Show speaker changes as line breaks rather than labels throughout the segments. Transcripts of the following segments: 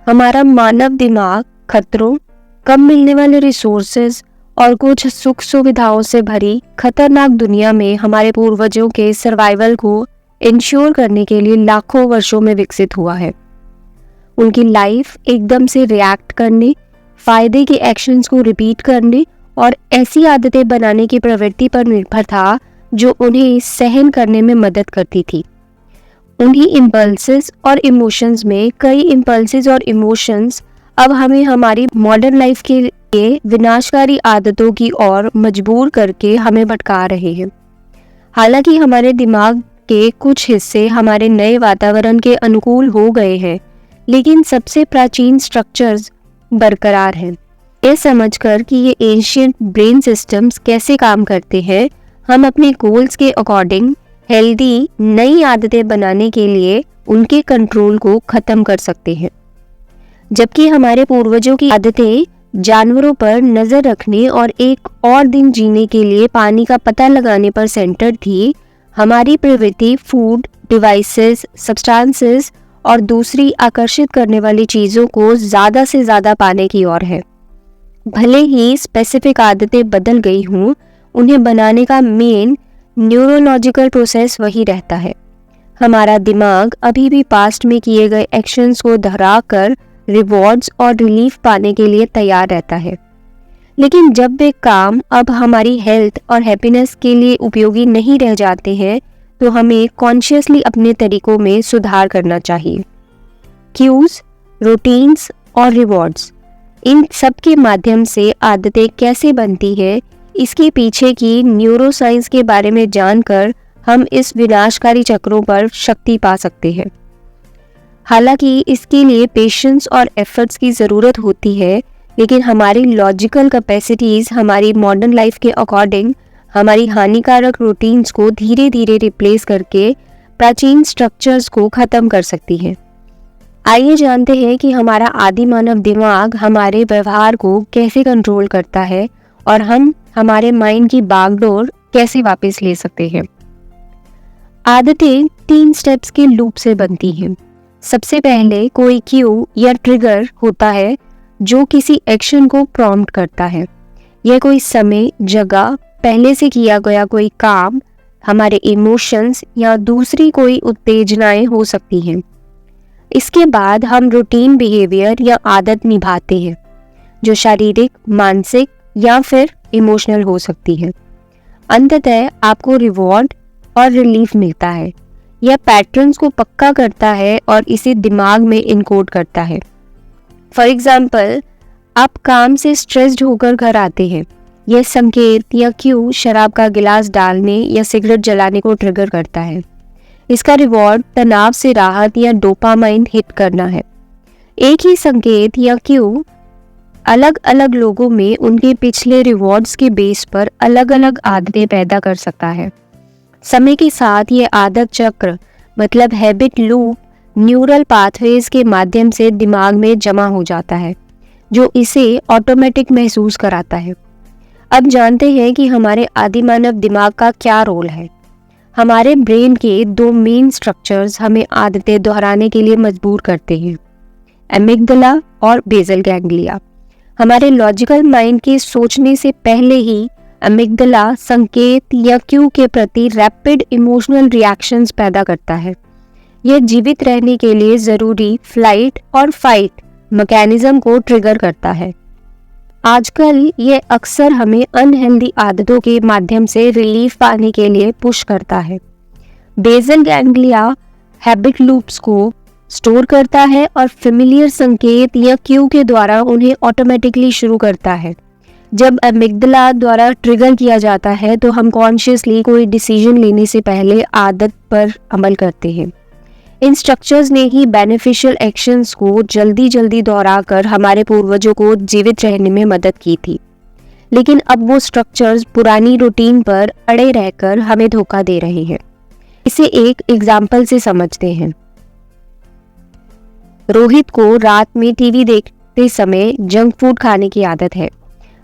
हमारा मानव दिमाग खतरों, कम मिलने वाले रिसोर्सेज और कुछ सुख सुविधाओं से भरी खतरनाक दुनिया में हमारे पूर्वजों के सर्वाइवल को इंश्योर करने के लिए लाखों वर्षों में विकसित हुआ है। उनकी लाइफ एकदम से रिएक्ट करने, फायदे के एक्शंस को रिपीट करने और ऐसी आदतें बनाने की प्रवृत्ति पर निर्भर था जो उन्हें सहन करने में मदद करती थी। उन्हीं इम्पल्सेस और इमोशंस में कई इम्पल्सेस और इमोशंस अब हमें हमारी मॉडर्न लाइफ के लिए विनाशकारी आदतों की ओर मजबूर करके हमें भटका रहे हैं। हालांकि हमारे दिमाग के कुछ हिस्से हमारे नए वातावरण के अनुकूल हो गए हैं, लेकिन सबसे प्राचीन स्ट्रक्चर्स बरकरार हैं। ये समझकर कि ये एंशिएंट ब्रेन सिस्टम्स कैसे काम करते हैं, हम अपने गोल्स के अकॉर्डिंग हेल्दी नई आदतें बनाने के लिए उनके कंट्रोल को खत्म कर सकते हैं। जबकि हमारे पूर्वजों की आदतें जानवरों पर नजर रखने और एक और दिन जीने के लिए पानी का पता लगाने पर सेंटर थी, हमारी प्रवृत्ति फूड, डिवाइसेस, सब्सटेंसेस और दूसरी आकर्षित करने वाली चीजों को ज्यादा से ज्यादा पाने की ओर है। भले ही स्पेसिफिक आदतें बदल गई हों, उन्हें बनाने का मेन न्यूरोलॉजिकल प्रोसेस वही रहता है। हमारा दिमाग अभी भी पास्ट में किए गए एक्शंस को दोहराकर रिवॉर्ड्स और रिलीफ पाने के लिए तैयार रहता है। लेकिन जब वे काम अब हमारी हेल्थ और हैप्पीनेस के लिए उपयोगी नहीं रह जाते हैं, तो हमें कॉन्शियसली अपने तरीकों में सुधार करना चाहिए। क्यूज, रूटीन्स और रिवॉर्ड्स, इन सब के माध्यम से आदतें कैसे बनती है, इसके पीछे की न्यूरोसाइंस के बारे में जानकर हम इस विनाशकारी चक्रों पर शक्ति पा सकते हैं। हालांकि इसके लिए पेशेंस और एफर्ट्स की ज़रूरत होती है, लेकिन हमारी लॉजिकल कैपेसिटीज़ हमारी मॉडर्न लाइफ के अकॉर्डिंग हमारी हानिकारक रूटीन्स को धीरे धीरे रिप्लेस करके प्राचीन स्ट्रक्चर्स को ख़त्म कर सकती है। आइए जानते हैं कि हमारा आदि मानव दिमाग हमारे व्यवहार को कैसे कंट्रोल करता है और हम हमारे माइंड की बागडोर कैसे वापस ले सकते हैं। आदतें 3 स्टेप्स के लूप से बनती हैं। सबसे पहले कोई क्यू या ट्रिगर होता है जो किसी एक्शन को प्रॉम्प्ट करता है। यह कोई समय, जगह, पहले से किया गया कोई काम, हमारे इमोशंस या दूसरी कोई उत्तेजनाएं हो सकती हैं। इसके बाद हम रूटीन बिहेवियर या आदत निभाते हैं जो शारीरिक, मानसिक या फिर इमोशनल हो सकती है। अंततः आपको रिवॉर्ड और रिलीफ मिलता है। यह पैटर्न्स को पक्का करता है और इसे दिमाग में इनकोड करता है। फॉर एग्जाम्पल, आप काम से स्ट्रेस्ड होकर घर आते हैं। यह संकेत या क्यू शराब का गिलास डालने या सिगरेट जलाने को ट्रिगर करता है। इसका रिवॉर्ड तनाव से राहत या डोपामाइन हिट करना है। एक ही संकेत या क्यू अलग अलग लोगों में उनके पिछले रिवॉर्ड्स के बेस पर अलग अलग आदतें पैदा कर सकता है। समय के साथ ये आदत चक्र मतलब हैबिट लूप न्यूरल पाथवेज के माध्यम से दिमाग में जमा हो जाता है, जो इसे ऑटोमेटिक महसूस कराता है। अब जानते हैं कि हमारे आदि मानव दिमाग का क्या रोल है। हमारे ब्रेन के 2 मेन स्ट्रक्चर्स हमें आदतें दोहराने के लिए मजबूर करते हैं, एमिगडाला और बेसल गैंग्लिया। हमारे लॉजिकल माइंड के सोचने से पहले ही एमिगडाला संकेत या क्यू के प्रति रैपिड इमोशनल रिएक्शंस पैदा करता है। यह जीवित रहने के लिए ज़रूरी फ्लाइट और फाइट मैकेनिज्म को ट्रिगर करता है। आजकल ये अक्सर हमें अनहेल्दी आदतों के माध्यम से रिलीफ पाने के लिए पुश करता है। बेसल गैंग्लिया हैबिट लूप्स को स्टोर करता है और फेमिलियर संकेत या क्यू के द्वारा उन्हें ऑटोमेटिकली शुरू करता है। जब एमिगडाला द्वारा ट्रिगर किया जाता है तो हम कॉन्शियसली कोई डिसीजन लेने से पहले आदत पर अमल करते हैं। इन स्ट्रक्चर्स ने ही बेनिफिशियल एक्शंस को जल्दी जल्दी दोहराकर हमारे पूर्वजों को जीवित रहने में मदद की थी। लेकिन अब वो स्ट्रक्चर्स पुरानी रूटीन पर अड़े रहकर हमें धोखा दे रहे हैं। इसे एक एग्जाम्पल से समझते हैं। रोहित को रात में टीवी देखते समय जंक फूड खाने की आदत है।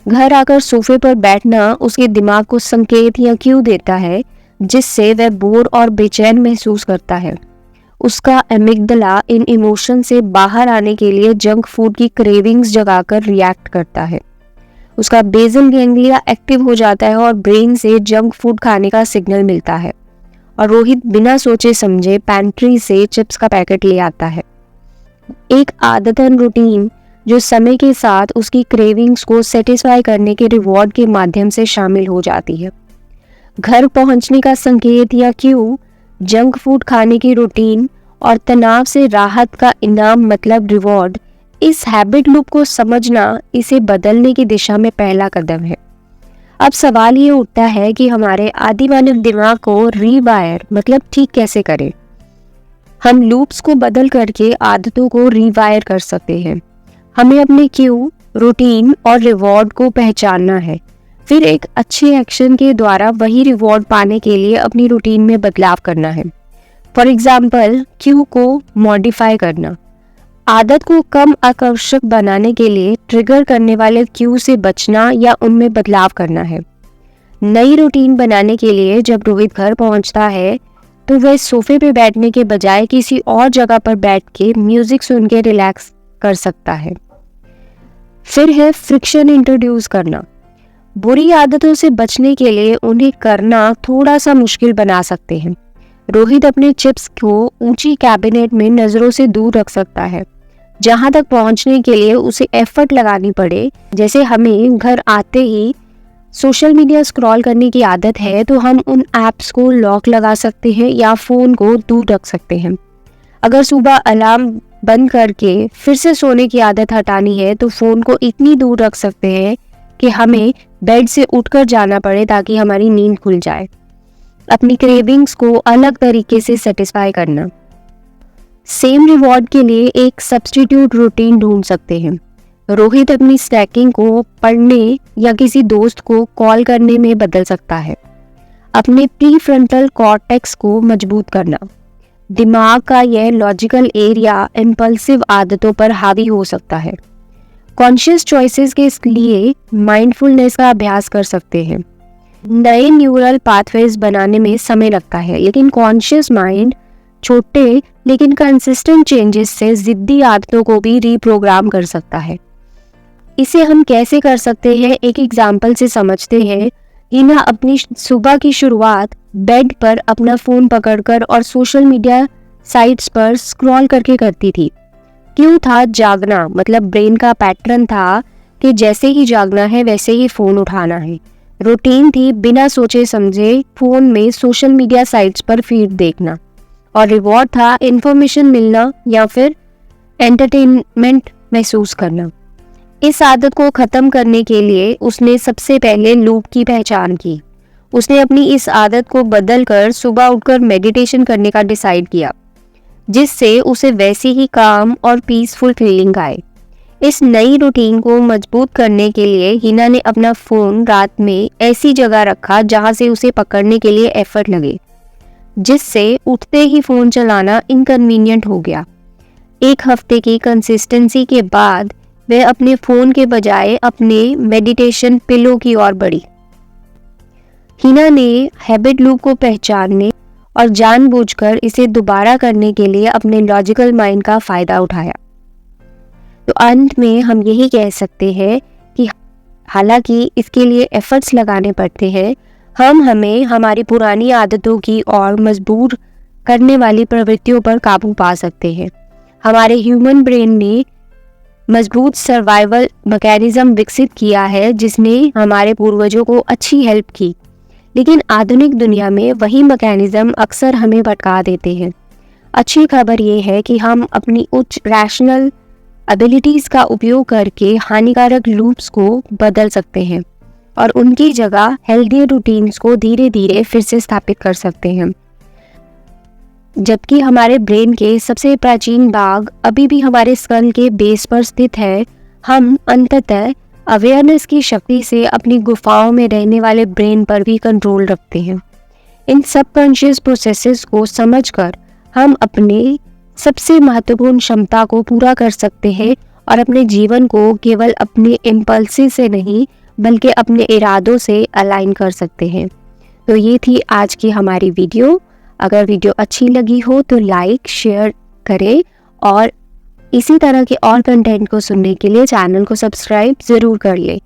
घर आकर सोफे पर बैठना उसके दिमाग को संकेत या क्यू देता है, जिससे वह बोर और बेचैन महसूस करता है। उसका एमिगडला इन इमोशन से बाहर आने के लिए जंक फूड की क्रेविंग्स जगाकर रिएक्ट करता है। उसका बेसल गैंग्लिया एक्टिव हो जाता है और ब्रेन से जंक फूड खाने का सिग्नल मिलता है और रोहित बिना सोचे समझे पैंट्री से चिप्स का पैकेट ले आता है। एक आदतन रूटीन जो समय के साथ उसकी क्रेविंग्स को सेटिस्फाई करने के रिवॉर्ड के माध्यम से शामिल हो जाती है। घर पहुंचने का संकेत या क्यू, जंक फूड खाने की रूटीन और तनाव से राहत का इनाम मतलब रिवॉर्ड, इस हैबिट लूप को समझना इसे बदलने की दिशा में पहला कदम है। अब सवाल ये उठता है कि हमारे आदि मानव दिमाग को रीवायर मतलब ठीक कैसे करें। हम लूप्स को बदल करके आदतों को रीवायर कर सकते हैं। हमें अपने क्यू, रूटीन और रिवॉर्ड को पहचानना है, फिर एक अच्छे एक्शन के द्वारा वही रिवॉर्ड पाने के लिए अपनी रूटीन में बदलाव करना है। फॉर एग्जाम्पल, क्यू को मॉडिफाई करना। आदत को कम आकर्षक बनाने के लिए ट्रिगर करने वाले क्यू से बचना या उनमें बदलाव करना है। नई रूटीन बनाने के लिए जब रोहित घर पहुंचता है तो वह सोफे पे बैठने के बजाय किसी और जगह पर बैठ के म्यूजिक सुन के रिलैक्स कर सकता है। फिर है फ्रिक्शन इंट्रोड्यूस करना। बुरी आदतों से बचने के लिए उन्हें करना थोड़ा सा मुश्किल बना सकते हैं। रोहित अपने चिप्स को ऊंची कैबिनेट में नजरों से दूर रख सकता है, जहां तक पहुंचने के लिए उसे एफर्ट लगानी पड़े। जैसे हमें घर आते ही सोशल मीडिया स्क्रॉल करने की आदत है तो हम उन ऐप्स को लॉक लगा सकते हैं या फ़ोन को दूर रख सकते हैं। अगर सुबह अलार्म बंद करके फिर से सोने की आदत हटानी है तो फ़ोन को इतनी दूर रख सकते हैं कि हमें बेड से उठकर जाना पड़े ताकि हमारी नींद खुल जाए। अपनी क्रेविंग्स को अलग तरीके से सेटिस्फाई करना। सेम रिवॉर्ड के लिए एक सब्स्टिट्यूट रूटीन ढूंढ सकते हैं। रोहित अपनी स्नैकिंग को पढ़ने या किसी दोस्त को कॉल करने में बदल सकता है। अपने प्रीफ्रंटल कॉर्टेक्स को मजबूत करना। दिमाग का यह लॉजिकल एरिया इम्पल्सिव आदतों पर हावी हो सकता है। कॉन्शियस चॉइसेस के लिए माइंडफुलनेस का अभ्यास कर सकते हैं। नए न्यूरल पाथवेज बनाने में समय लगता है, लेकिन कॉन्शियस माइंड छोटे लेकिन कंसिस्टेंट चेंजेस से जिद्दी आदतों को भी रीप्रोग्राम कर सकता है। इसे हम कैसे कर सकते हैं, एक एग्जाम्पल से समझते हैं। हिना अपनी सुबह की शुरुआत बेड पर अपना फ़ोन पकड़कर और सोशल मीडिया साइट्स पर स्क्रॉल करके करती थी। क्यों था? जागना, मतलब ब्रेन का पैटर्न था कि जैसे ही जागना है वैसे ही फ़ोन उठाना है। रूटीन थी बिना सोचे समझे फ़ोन में सोशल मीडिया साइट्स पर फीड देखना, और रिवॉर्ड था इन्फॉर्मेशन मिलना या फिर एंटरटेनमेंट महसूस करना। इस आदत को ख़त्म करने के लिए उसने सबसे पहले लूप की पहचान की। उसने अपनी इस आदत को बदलकर सुबह उठकर मेडिटेशन करने का डिसाइड किया, जिससे उसे वैसी ही काम और पीसफुल फीलिंग आए। इस नई रूटीन को मजबूत करने के लिए हिना ने अपना फ़ोन रात में ऐसी जगह रखा जहां से उसे पकड़ने के लिए एफर्ट लगे, जिससे उठते ही फ़ोन चलाना इनकन्वीनियंट हो गया। एक हफ्ते की कंसिस्टेंसी के बाद वह अपने फ़ोन के बजाय अपने मेडिटेशन पिलो की ओर बढ़ी। हिना ने हैबिट लूप को पहचानने और जानबूझकर इसे दोबारा करने के लिए अपने लॉजिकल माइंड का फ़ायदा उठाया। तो अंत में हम यही कह सकते हैं कि हालांकि इसके लिए एफर्ट्स लगाने पड़ते हैं, हमें हमारी पुरानी आदतों की और मजबूर करने वाली प्रवृत्तियों पर काबू पा सकते हैं। हमारे ह्यूमन ब्रेन ने मजबूत सर्वाइवल मैकेनिज्म विकसित किया है जिसने हमारे पूर्वजों को अच्छी हेल्प की, लेकिन आधुनिक दुनिया में वही मैकेनिज्म अक्सर हमें भटका देते हैं। अच्छी खबर ये है कि हम अपनी उच्च रैशनल एबिलिटीज़ का उपयोग करके हानिकारक लूप्स को बदल सकते हैं और उनकी जगह हेल्दी रूटीन्स को धीरे धीरे फिर से स्थापित कर सकते हैं। जबकि हमारे ब्रेन के सबसे प्राचीन भाग अभी भी हमारे स्कल के बेस पर स्थित है, हम अंततः अवेयरनेस की शक्ति से अपनी गुफाओं में रहने वाले ब्रेन पर भी कंट्रोल रखते हैं। इन सबकॉन्शियस प्रोसेसेस को समझकर हम अपने सबसे महत्वपूर्ण क्षमता को पूरा कर सकते हैं और अपने जीवन को केवल अपने इम्पल्सिव से नहीं बल्कि अपने इरादों से अलाइन कर सकते हैं। तो ये थी आज की हमारी वीडियो। अगर वीडियो अच्छी लगी हो तो लाइक शेयर करें और इसी तरह के और कंटेंट को सुनने के लिए चैनल को सब्सक्राइब ज़रूर कर लें।